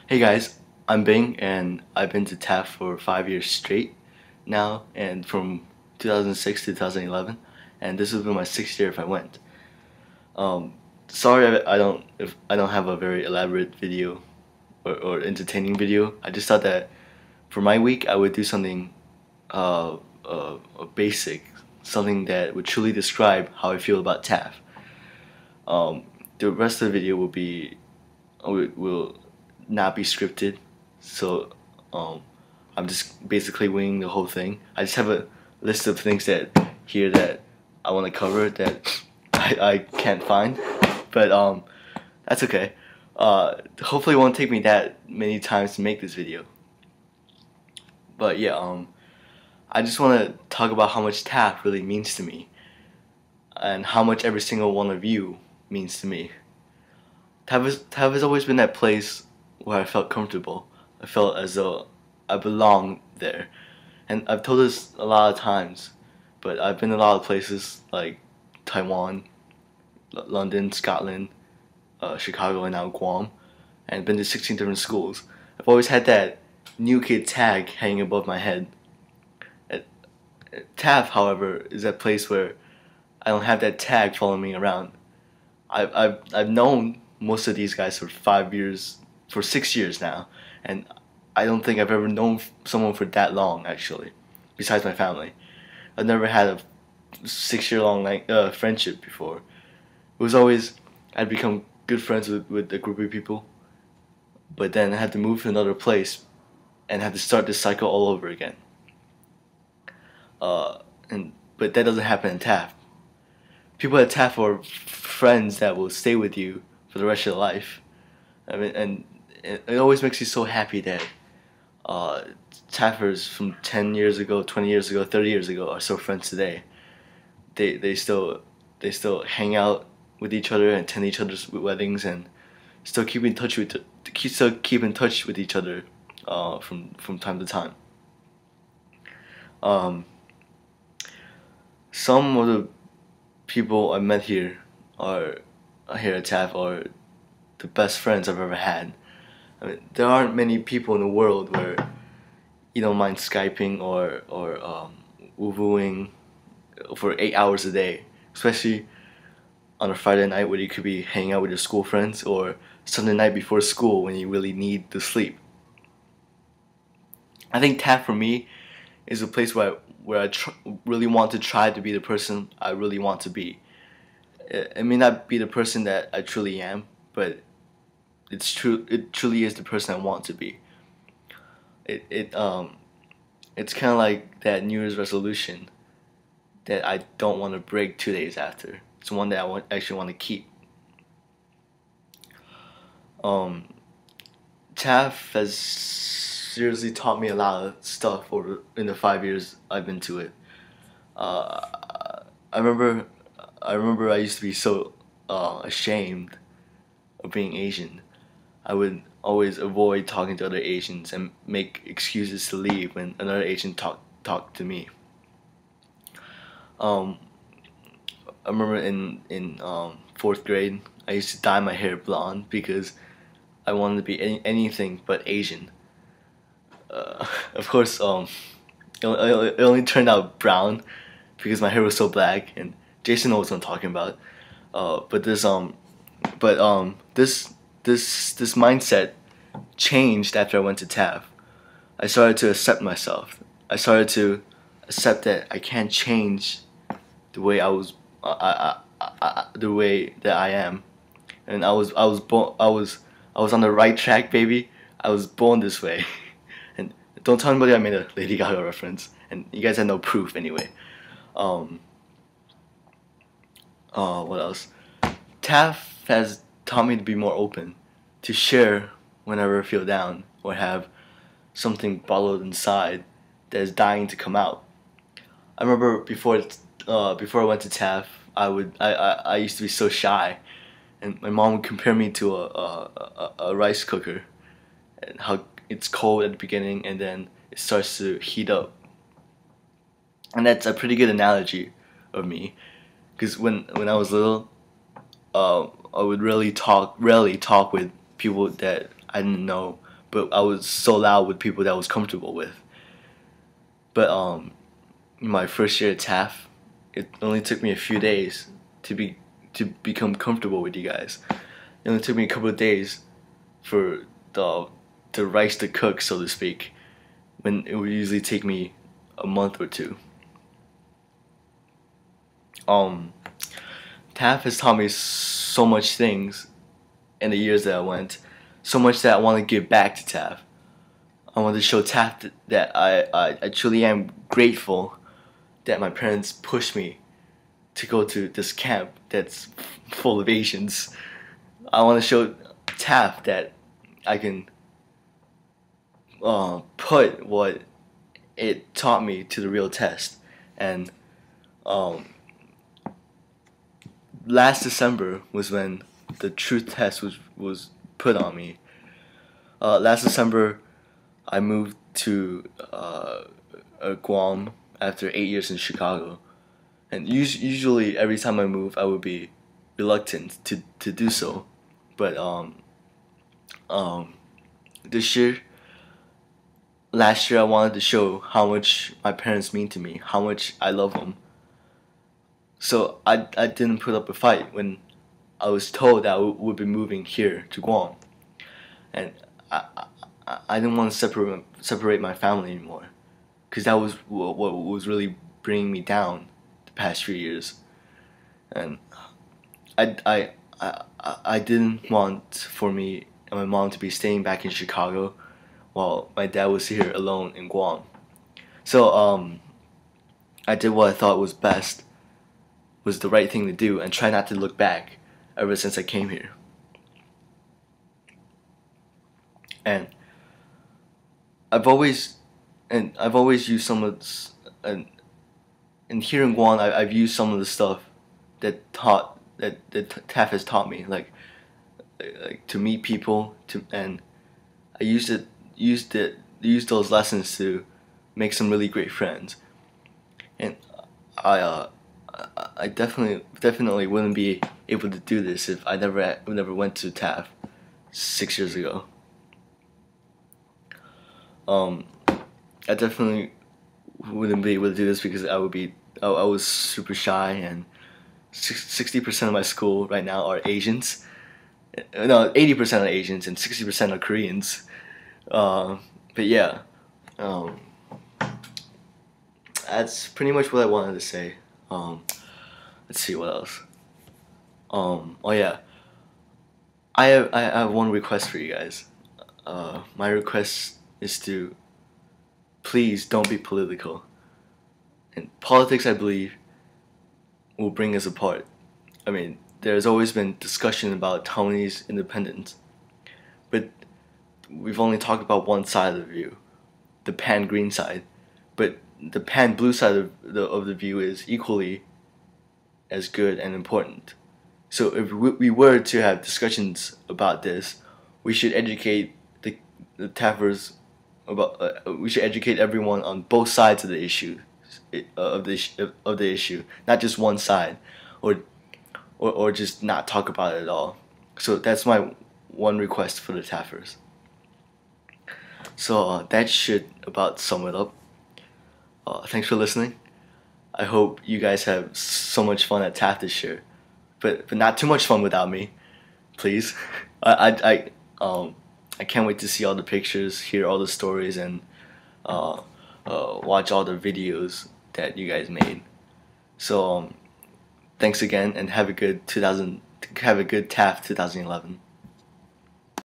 Hey guys, I'm Bing and I've been to TAF for 5 years straight now, and from 2006 to 2011, and this will be my sixth year if I went. Um, Sorry if I don't have a very elaborate video or entertaining video. I just thought that for my week I would do something basic, something that would truly describe how I feel about TAF. Um, the rest of the video will not be scripted, so um, I'm just basically winging the whole thing. I just have a list of things that I want to cover that I can't find, but that's okay. Hopefully it won't take me that many times to make this video. But yeah, I just want to talk about how much TAF really means to me, and how much every single one of you means to me. TAF has always been that place where I felt comfortable. I felt as though I belonged there. And I've told this a lot of times, but I've been in a lot of places like Taiwan, London, Scotland, Chicago, and now Guam, and been to 16 different schools. I've always had that new kid tag hanging above my head. TAF, however, is that place where I don't have that tag following me around. I've known most of these guys for 5 years, for 6 years now, and I don't think I've ever known someone for that long actually, besides my family. I've never had a 6 year long friendship before. It was always I'd become good friends with a group of people, but then I had to move to another place and had to start this cycle all over again. And but that doesn't happen in TAF. People at TAF are friends that will stay with you for the rest of your life. I mean, and it always makes you so happy that uh, TAFers from 10 years ago, 20 years ago, 30 years ago are still friends today. They still hang out with each other and attend each other's weddings and still keep in touch with each other from time to time. Um, some of the people I met are here at TAF are the best friends I've ever had. I mean, there aren't many people in the world where you don't mind Skyping or wooing for 8 hours a day, especially on a Friday night where you could be hanging out with your school friends, or Sunday night before school when you really need to sleep. I think TAF for me is a place where I really want to try to be the person I really want to be. It may not be the person that I truly am, but it's true. It truly is the person I want to be. It it it's kind of like that New Year's resolution that I don't want to break 2 days after. It's one that actually want to keep. Um, TAF has seriously taught me a lot of stuff over in the 5 years I've been to it. I remember I used to be so ashamed of being Asian. I would always avoid talking to other Asians and make excuses to leave when another Asian talked to me. Um, I remember in fourth grade, I used to dye my hair blonde because I wanted to be anything but Asian. Of course, it only turned out brown because my hair was so black, and Jason knows what I'm talking about. But this mindset changed after I went to TAF. I started to accept myself. I started to accept that I can't change the way the way that I am, and I was on the right track, baby. I was born this way, and don't tell anybody I made a Lady Gaga reference, and you guys had no proof anyway. Um, what else? TAF has taught me to be more open, to share whenever I feel down or have something bottled inside that is dying to come out. I remember before I went to TAF, I used to be so shy, and my mom would compare me to a rice cooker, and how it's cold at the beginning and then it starts to heat up. And that's a pretty good analogy of me, because when I was little, I would rarely talk with people that I didn't know but I was so loud with people that I was comfortable with. But my first year at TAF, it only took me a few days to become comfortable with you guys. It only took me a couple of days for the rice to cook, so to speak, when it would usually take me a month or two. TAF has taught me so much things in the years that I went, so much that I want to give back to TAF. I want to show TAF that I truly am grateful that my parents pushed me to go to this camp that's full of Asians. I want to show TAF that I can put what it taught me to the real test. And last December was when the truth test was put on me. Last December, I moved to Guam after 8 years in Chicago, and usually every time I move, I would be reluctant to do so, but last year I wanted to show how much my parents mean to me, how much I love them. So I didn't put up a fight when I was told that I would be moving here to Guam, and I didn't want to separate my family anymore, because that was what was really bringing me down the past few years, and I didn't want for me and my mom to be staying back in Chicago while my dad was here alone in Guam. So I did what I thought was best, was the right thing to do, and try not to look back ever since I came here. And I've always used some of this, and here in Guam I've used some of the stuff that TAF has taught me, like to meet people, and I used those lessons to make some really great friends. And I definitely wouldn't be able to do this if I never went to TAF 6 years ago. I definitely wouldn't be able to do this because I was super shy, and 60% of my school right now are Asians. No, 80% are Asians and 60% are Koreans. But yeah, that's pretty much what I wanted to say. Let's see what else. Oh yeah, I have one request for you guys. My request is to please don't be political. And politics, I believe, will bring us apart. I mean, there's always been discussion about Taiwanese independence, but we've only talked about one side of the view, the pan-green side. But the pan-blue side of the view is equally as good and important. So if we were to have discussions about this, we should educate the TAFers about. We should educate everyone on both sides of the issue, of the issue, not just one side, or just not talk about it at all. So that's my one request for the TAFers. So that should about sum it up. Thanks for listening. I hope you guys have so much fun at TAF this year, but not too much fun without me, please. I can't wait to see all the pictures, hear all the stories, and watch all the videos that you guys made. So thanks again, and have a good TAF 2011.